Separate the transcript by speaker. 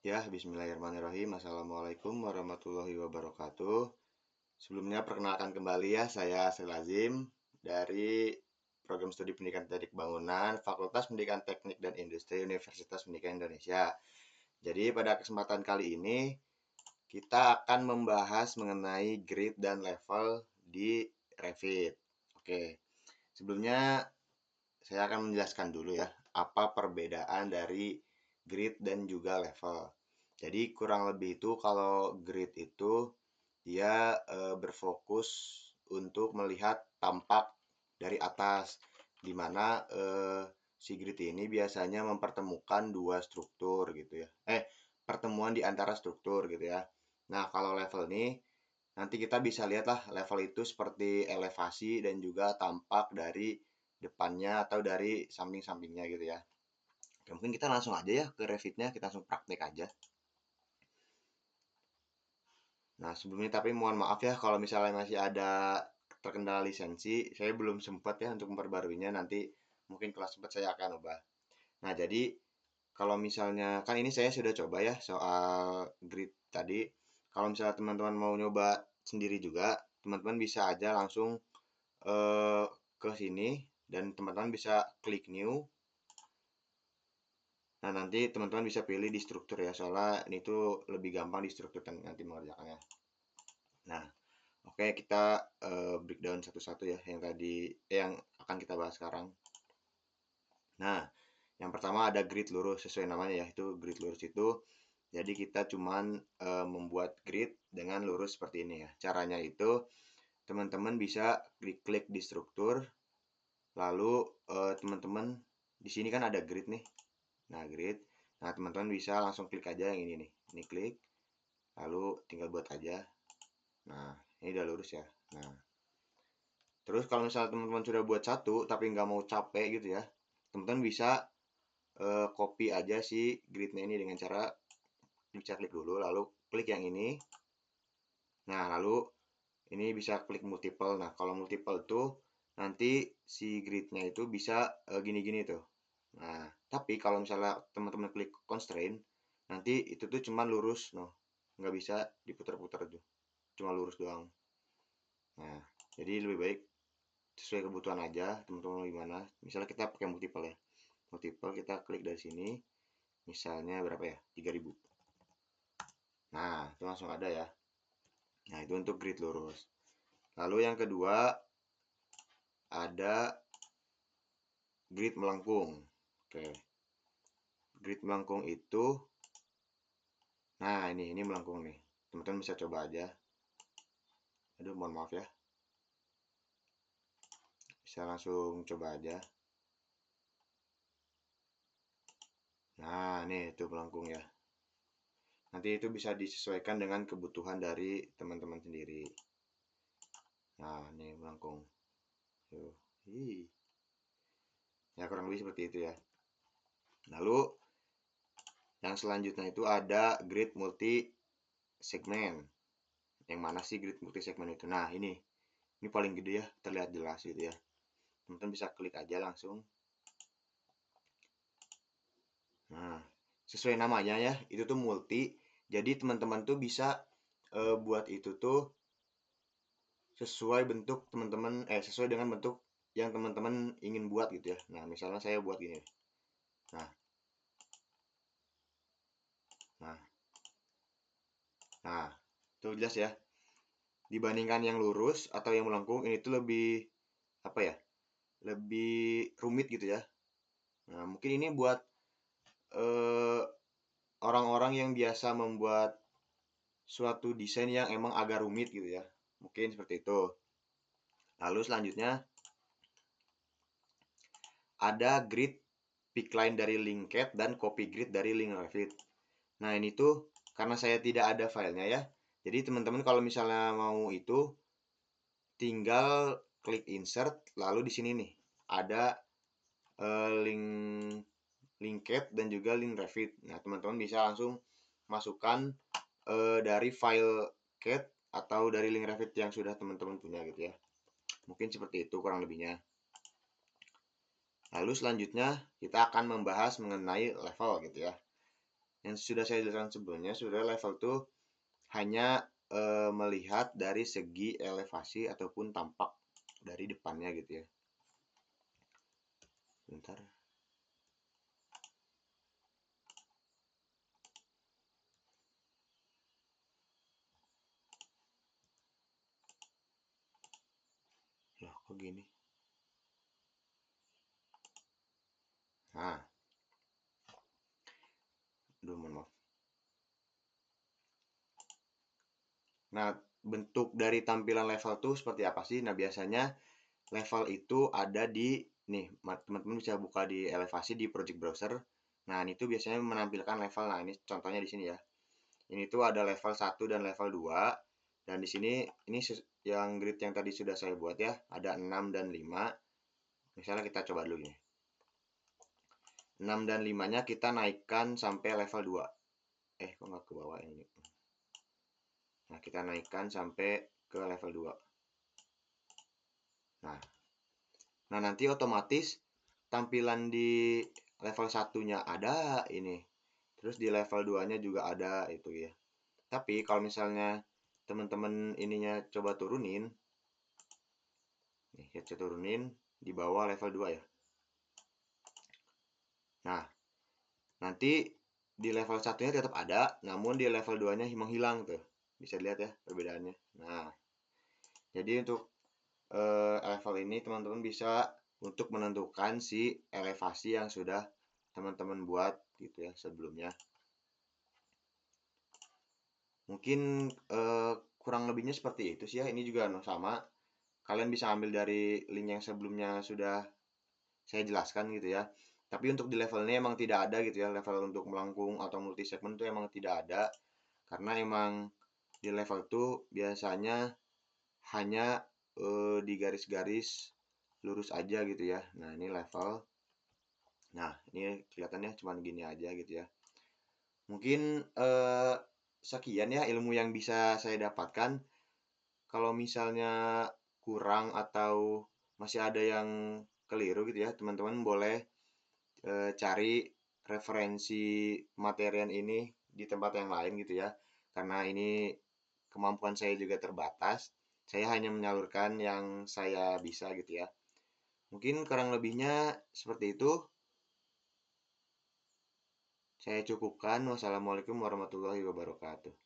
Speaker 1: Ya, bismillahirrahmanirrahim. Assalamualaikum warahmatullahi wabarakatuh. Sebelumnya perkenalkan kembali ya, saya Selazim dari Program Studi Pendidikan Teknik Bangunan, Fakultas Pendidikan Teknik dan Industri Universitas Pendidikan Indonesia. Jadi pada kesempatan kali ini kita akan membahas mengenai grade dan level di Revit. Oke, sebelumnya saya akan menjelaskan dulu ya, apa perbedaan dari grid dan juga level. Jadi kurang lebih itu kalau grid itu dia berfokus untuk melihat tampak dari atas, di mana si grid ini biasanya mempertemukan dua struktur gitu ya. Pertemuan di antara struktur gitu ya. Nah, kalau level ini nanti kita bisa lihatlah level itu seperti elevasi dan juga tampak dari depannya atau dari samping-sampingnya gitu ya. Oke, mungkin kita langsung aja ya ke Revitnya, kita langsung praktek aja. Nah, sebelumnya tapi mohon maaf ya kalau misalnya masih ada terkendala lisensi, saya belum sempat ya untuk memperbaruinya, nanti mungkin kalau sempat saya akan ubah. Nah, jadi kalau misalnya, kan ini saya sudah coba ya soal grid tadi, kalau misalnya teman-teman mau nyoba sendiri juga, teman-teman bisa aja langsung eh, ke sini dan teman-teman bisa klik new. Nah, nanti teman-teman bisa pilih di struktur ya, soalnya ini tuh lebih gampang di struktur nanti mengerjakannya. Nah, oke, kita breakdown satu-satu ya, yang tadi yang akan kita bahas sekarang. Nah, yang pertama ada grid lurus sesuai namanya ya, itu grid lurus itu. Jadi kita cuman membuat grid dengan lurus seperti ini ya. Caranya itu teman-teman bisa klik-klik di struktur, lalu teman-teman di sini kan ada grid nih. Nah, grid. Nah, teman-teman bisa langsung klik aja yang ini nih. Ini klik, lalu tinggal buat aja. Nah, ini udah lurus ya. Nah, terus kalau misalnya teman-teman sudah buat satu, tapi nggak mau capek gitu ya, teman-teman bisa copy aja si gridnya ini dengan cara bisa klik dulu, lalu klik yang ini. Nah, lalu ini bisa klik multiple. Nah, kalau multiple tuh nanti si gridnya itu bisa gini-gini tuh. Nah, tapi kalau misalnya teman-teman klik constraint, nanti itu tuh cuma lurus, no, nggak bisa diputar-putar tuh, cuma lurus doang. Nah, jadi lebih baik sesuai kebutuhan aja, teman-teman gimana. Misalnya kita pakai multiple ya, multiple kita klik dari sini, misalnya berapa ya, 3000. Nah, itu langsung ada ya. Nah, itu untuk grid lurus. Lalu yang kedua ada grid melengkung. Oke, grid melengkung itu, nah ini melengkung nih. Teman-teman bisa coba aja. Aduh, mohon maaf ya. Bisa langsung coba aja. Nah, nih itu melengkung ya. Nanti itu bisa disesuaikan dengan kebutuhan dari teman-teman sendiri. Nah, ini melengkung. Tuh. Ya kurang lebih seperti itu ya. Lalu yang selanjutnya itu ada grid multi segmen. Yang mana sih grid multi segmen itu? Nah, ini paling gede ya, terlihat jelas gitu ya. Teman-teman bisa klik aja langsung. Nah, sesuai namanya ya, itu tuh multi. Jadi teman-teman tuh bisa buat itu tuh sesuai bentuk teman-teman, sesuai dengan bentuk yang teman-teman ingin buat gitu ya. Nah, misalnya saya buat gini. Nah, nah, nah, itu jelas ya. Dibandingkan yang lurus atau yang melengkung, ini tuh lebih apa ya? Lebih rumit gitu ya. Nah, mungkin ini buat eh, orang-orang yang biasa membuat suatu desain yang emang agak rumit gitu ya. Mungkin seperti itu. Lalu selanjutnya ada grid pickline dari Linked dan copy grid dari link Revit. Nah, ini tuh karena saya tidak ada filenya ya. Jadi teman-teman kalau misalnya mau itu tinggal klik insert, lalu di sini nih ada link Linked dan juga link Revit. Nah, teman-teman bisa langsung masukkan dari file CAD atau dari link Revit yang sudah teman-teman punya gitu ya. Mungkin seperti itu kurang lebihnya. Lalu selanjutnya kita akan membahas mengenai level gitu ya. Yang yang sudah saya jelaskan sebelumnya, sebenarnya level tuh hanya melihat dari segi elevasi ataupun tampak dari depannya gitu ya. Bentar. Loh, kok gini? Nah, aduh, mohon maaf. Nah, bentuk dari tampilan level tuh seperti apa sih? Nah, biasanya level itu ada di nih, teman-teman bisa buka di elevasi di project browser. Nah, ini tuh biasanya menampilkan level. Nah, ini contohnya di sini ya. Ini tuh ada level 1 dan level 2. Dan di sini ini yang grid yang tadi sudah saya buat ya, ada 6 dan 5. Misalnya kita coba dulu nih. 6 dan 5-nya kita naikkan sampai level 2. Kok nggak ke bawah ini? Nah, kita naikkan sampai ke level 2. Nah, nanti otomatis tampilan di level satunya ada ini. Terus di level 2-nya juga ada itu ya. Tapi kalau misalnya teman-teman ininya coba turunin, nih saya turunin di bawah level 2 ya. Nah, nanti di level satunya tetap ada, namun di level 2-nya menghilang tuh. Bisa dilihat ya perbedaannya. Nah, jadi untuk level ini teman-teman bisa untuk menentukan si elevasi yang sudah teman-teman buat gitu ya sebelumnya. Mungkin kurang lebihnya seperti itu sih ya. Ini juga sama. Kalian bisa ambil dari link yang sebelumnya sudah saya jelaskan gitu ya. Tapi untuk di level ini emang tidak ada gitu ya. Level untuk melengkung atau multi segment itu emang tidak ada. Karena emang di level itu biasanya hanya di garis-garis lurus aja gitu ya. Nah, ini level. Nah, ini kelihatannya cuma gini aja gitu ya. Mungkin sekian ya ilmu yang bisa saya dapatkan. Kalau misalnya kurang atau masih ada yang keliru gitu ya, teman-teman boleh cari referensi materian ini di tempat yang lain gitu ya. Karena ini kemampuan saya juga terbatas. Saya hanya menyalurkan yang saya bisa gitu ya. Mungkin kurang lebihnya seperti itu. Saya cukupkan. Wassalamualaikum warahmatullahi wabarakatuh.